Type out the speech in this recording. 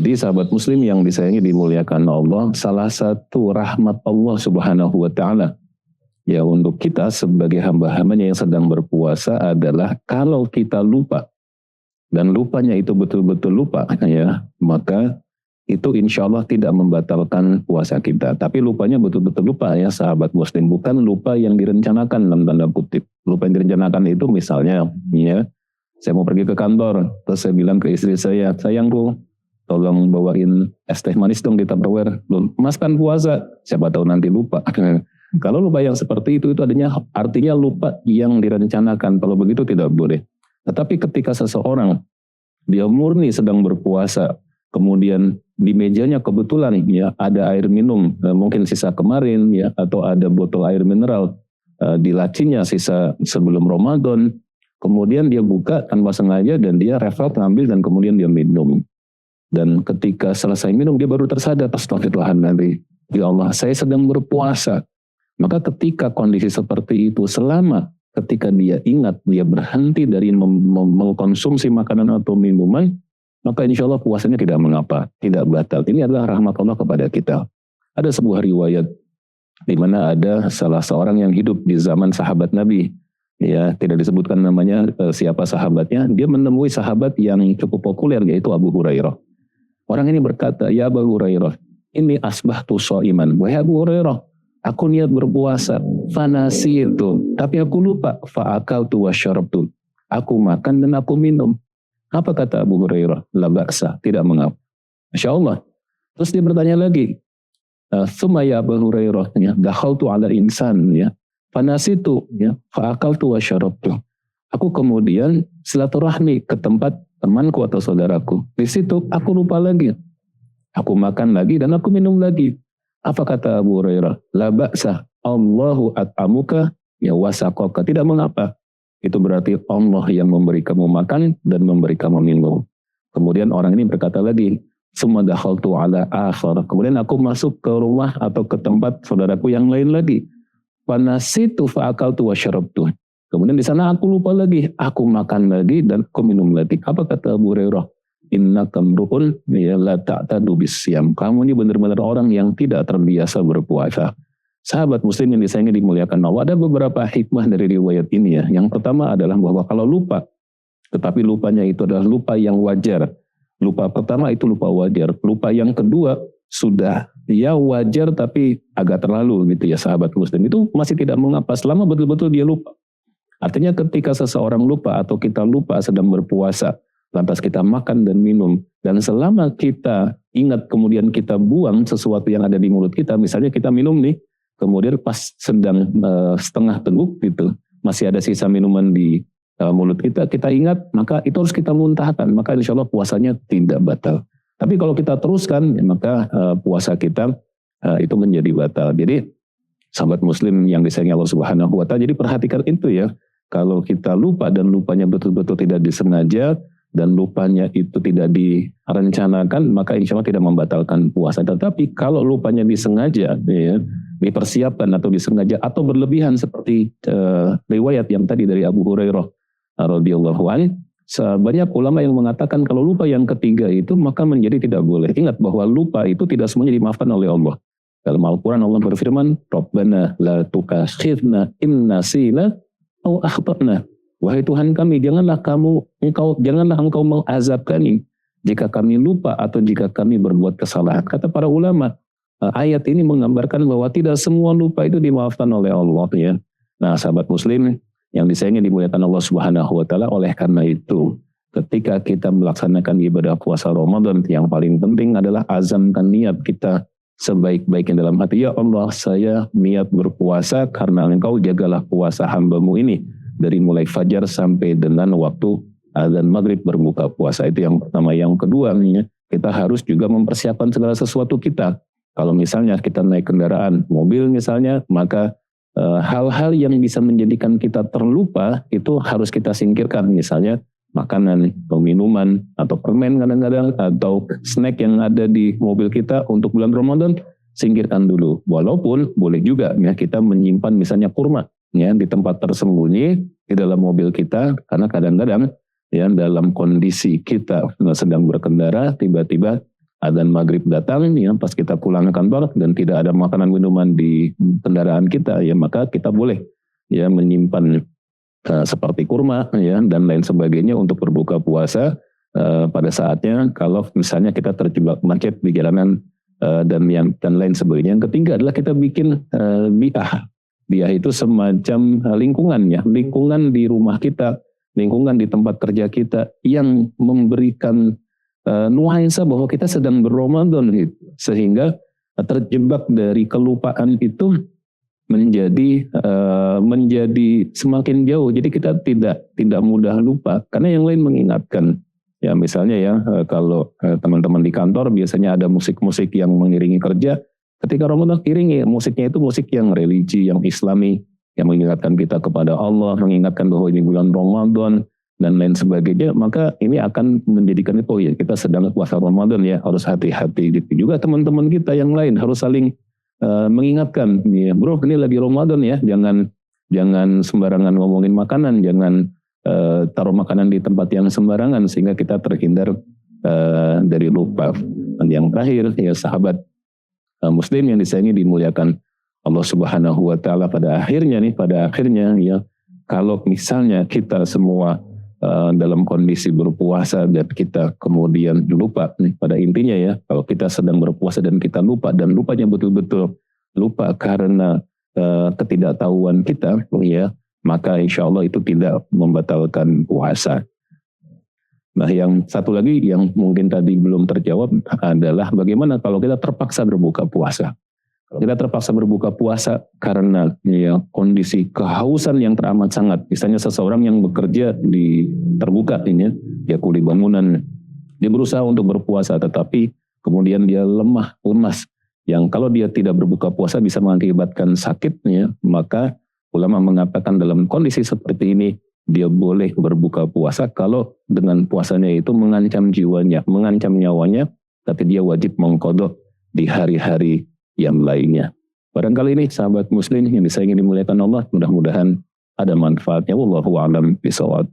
Jadi sahabat muslim yang disayangi dimuliakan Allah, salah satu rahmat Allah Subhanahu wa taala ya untuk kita sebagai hamba-hambanya yang sedang berpuasa adalah kalau kita lupa dan lupanya itu betul-betul lupa ya, maka itu insya Allah tidak membatalkan puasa kita. Tapi lupanya betul-betul lupa ya sahabat muslim, bukan lupa yang direncanakan dalam tanda kutip. Lupa yang direncanakan itu misalnya ya, saya mau pergi ke kantor, terus saya bilang ke istri saya, sayangku tolong bawain es teh manis dong di Tupperware. Mas kan puasa, siapa tahu nanti lupa. Kalau lupa yang seperti itu artinya lupa yang direncanakan. Kalau begitu tidak boleh. Tetapi ketika seseorang dia murni sedang berpuasa, kemudian di mejanya kebetulan ya ada air minum, mungkin sisa kemarin ya, atau ada botol air mineral di lacinya sisa sebelum Ramadan, kemudian dia buka tanpa sengaja dan dia refleks ngambil dan kemudian dia minum. Dan ketika selesai minum dia baru tersadar, astagfirullahaladzim, ya Allah saya sedang berpuasa. Maka ketika kondisi seperti itu, selama ketika dia ingat, dia berhenti dari mengkonsumsi makanan atau minuman, maka insya Allah puasanya tidak mengapa, tidak batal. Ini adalah rahmat Allah kepada kita. Ada sebuah riwayat di mana ada salah seorang yang hidup di zaman sahabat Nabi, ya tidak disebutkan namanya siapa sahabatnya. Dia menemui sahabat yang cukup populer yaitu Abu Hurairah. Orang ini berkata, ya Abu Hurairah, ini asbahtu sha'iman. Wahai Abu Hurairah, aku niat berpuasa, fanasitu, tapi aku lupa, fa'akaltu wa syarabtu. Aku makan dan aku minum. Apa kata Abu Hurairah? La ba'sa, tidak mengapa. Masya Allah. Terus dia bertanya lagi, summa ya Abu Hurairah, ya, dakhaltu ala insan, ya, fanasitu, ya, fa'akaltu wa syarabtu. Aku kemudian silaturahmi ke tempat temanku atau saudaraku. Di situ aku lupa lagi. Aku makan lagi dan aku minum lagi. Apa kata Abu Hurairah? La ba'sa, Allahu at'amuka ya wasaqaka. Tidak mengapa. Itu berarti Allah yang memberi kamu makan dan memberi kamu minum. Kemudian orang ini berkata lagi, summa dakhaltu ala akhar. Kemudian aku masuk ke rumah atau ke tempat saudaraku yang lain lagi. Fanasitu fa'akaltu wa syarabtu. Kemudian di sana aku lupa lagi, aku makan lagi dan aku minum lagi. Apa kata Abu Hurairah? Inna kamru'un ya la ta'tadu bisyam. Kamu ini benar-benar orang yang tidak terbiasa berpuasa. Sahabat muslim yang disayangi dimuliakan Allah, ada beberapa hikmah dari riwayat ini ya. Yang pertama adalah bahwa kalau lupa, tetapi lupanya itu adalah lupa yang wajar. Lupa pertama itu lupa wajar. Lupa yang kedua sudah ya wajar tapi agak terlalu gitu ya sahabat muslim. Itu masih tidak mengapa selama betul-betul dia lupa. Artinya ketika seseorang lupa atau kita lupa sedang berpuasa, lantas kita makan dan minum, dan selama kita ingat kemudian kita buang sesuatu yang ada di mulut kita, misalnya kita minum nih, kemudian pas sedang setengah teguk gitu, masih ada sisa minuman di mulut kita, kita ingat, maka itu harus kita muntahkan, maka insya Allah puasanya tidak batal. Tapi kalau kita teruskan, ya maka puasa kita itu menjadi batal. Jadi sahabat muslim yang disayangi Allah Subhanahu wa taala, jadi perhatikan itu ya. Kalau kita lupa dan lupanya betul-betul tidak disengaja dan lupanya itu tidak direncanakan, maka insya Allah tidak membatalkan puasa. Tetapi kalau lupanya disengaja, ya, dipersiapkan atau disengaja atau berlebihan seperti riwayat yang tadi dari Abu Hurairah radhiyallahu anhu, banyak ulama yang mengatakan kalau lupa yang ketiga itu maka menjadi tidak boleh. Ingat bahwa lupa itu tidak semuanya dimaafkan oleh Allah. Dalam Al-Quran Allah berfirman, Rabbana la tukakhidna in nasina au akhtana. Wahai Tuhan kami, janganlah engkau mengazab kami jika kami lupa atau jika kami berbuat kesalahan. Kata para ulama, ayat ini menggambarkan bahwa tidak semua lupa itu dimaafkan oleh Allah ya. Nah, sahabat muslim yang disayangi dimuliakan Allah Subhanahu wa taala, oleh karena itu ketika kita melaksanakan ibadah puasa Ramadan, yang paling penting adalah azamkan niat kita sebaik-baiknya dalam hati. Ya Allah, saya niat berpuasa karena Engkau jagalah puasa hamba-Mu ini dari mulai fajar sampai dengan waktu azan maghrib berbuka puasa. Itu yang pertama. Yang kedua, kita harus juga mempersiapkan segala sesuatu kita. Kalau misalnya kita naik kendaraan, mobil misalnya, maka hal-hal yang bisa menjadikan kita terlupa itu harus kita singkirkan. Misalnya makanan atau minuman atau permen kadang-kadang atau snack yang ada di mobil kita untuk bulan Ramadan, singkirkan dulu. Walaupun boleh juga ya kita menyimpan misalnya kurma ya di tempat tersembunyi di dalam mobil kita, karena kadang-kadang ya dalam kondisi kita sedang berkendara tiba-tiba adzan maghrib datang ya, pas kita pulang ke kantor dan tidak ada makanan minuman di kendaraan kita ya, maka kita boleh ya menyimpan seperti kurma ya dan lain sebagainya untuk berbuka puasa pada saatnya kalau misalnya kita terjebak macet di jalanan dan lain sebagainya. Yang ketiga adalah kita bikin biah. Biah itu semacam lingkungan di rumah kita, lingkungan di tempat kerja kita yang memberikan nuansa bahwa kita sedang berRamadan gitu. Sehingga terjebak dari kelupaan itu menjadi semakin jauh. Jadi kita tidak mudah lupa karena yang lain mengingatkan. Ya misalnya ya kalau teman-teman di kantor biasanya ada musik-musik yang mengiringi kerja. Ketika Ramadan iringi musiknya itu musik yang religi, yang Islami, yang mengingatkan kita kepada Allah, mengingatkan bahwa ini bulan Ramadan dan lain sebagainya. Maka ini akan menjadikan itu ya kita sedang puasa Ramadan ya, harus hati-hati. Gitu. Juga teman-teman kita yang lain harus saling mengingatkan, ya, bro ini lagi Ramadan ya, jangan sembarangan ngomongin makanan, jangan taruh makanan di tempat yang sembarangan sehingga kita terhindar dari lupa. Dan yang terakhir ya sahabat muslim yang disayangi dimuliakan Allah Subhanahu wa taala, pada akhirnya ya kalau misalnya kita semua dalam kondisi berpuasa dan kita kemudian lupa nih, pada intinya ya kalau kita sedang berpuasa dan kita lupa dan lupanya betul-betul lupa karena ketidaktahuan kita ya, maka insya Allah itu tidak membatalkan puasa. Nah yang satu lagi yang mungkin tadi belum terjawab adalah bagaimana kalau kita terpaksa berbuka puasa. Kalau kita terpaksa berbuka puasa karena ya, kondisi kehausan yang teramat sangat, misalnya seseorang yang bekerja di terbuka ini, dia kuli bangunan, dia berusaha untuk berpuasa tetapi kemudian dia lemas, yang kalau dia tidak berbuka puasa bisa mengakibatkan sakitnya, maka ulama mengatakan dalam kondisi seperti ini dia boleh berbuka puasa kalau dengan puasanya itu mengancam jiwanya, mengancam nyawanya, tapi dia wajib mengqadha di hari-hari yang lainnya. Barangkali ini sahabat muslim yang disayangi dimuliakan Allah, mudah-mudahan ada manfaatnya. Wallahu a'lam bishawab.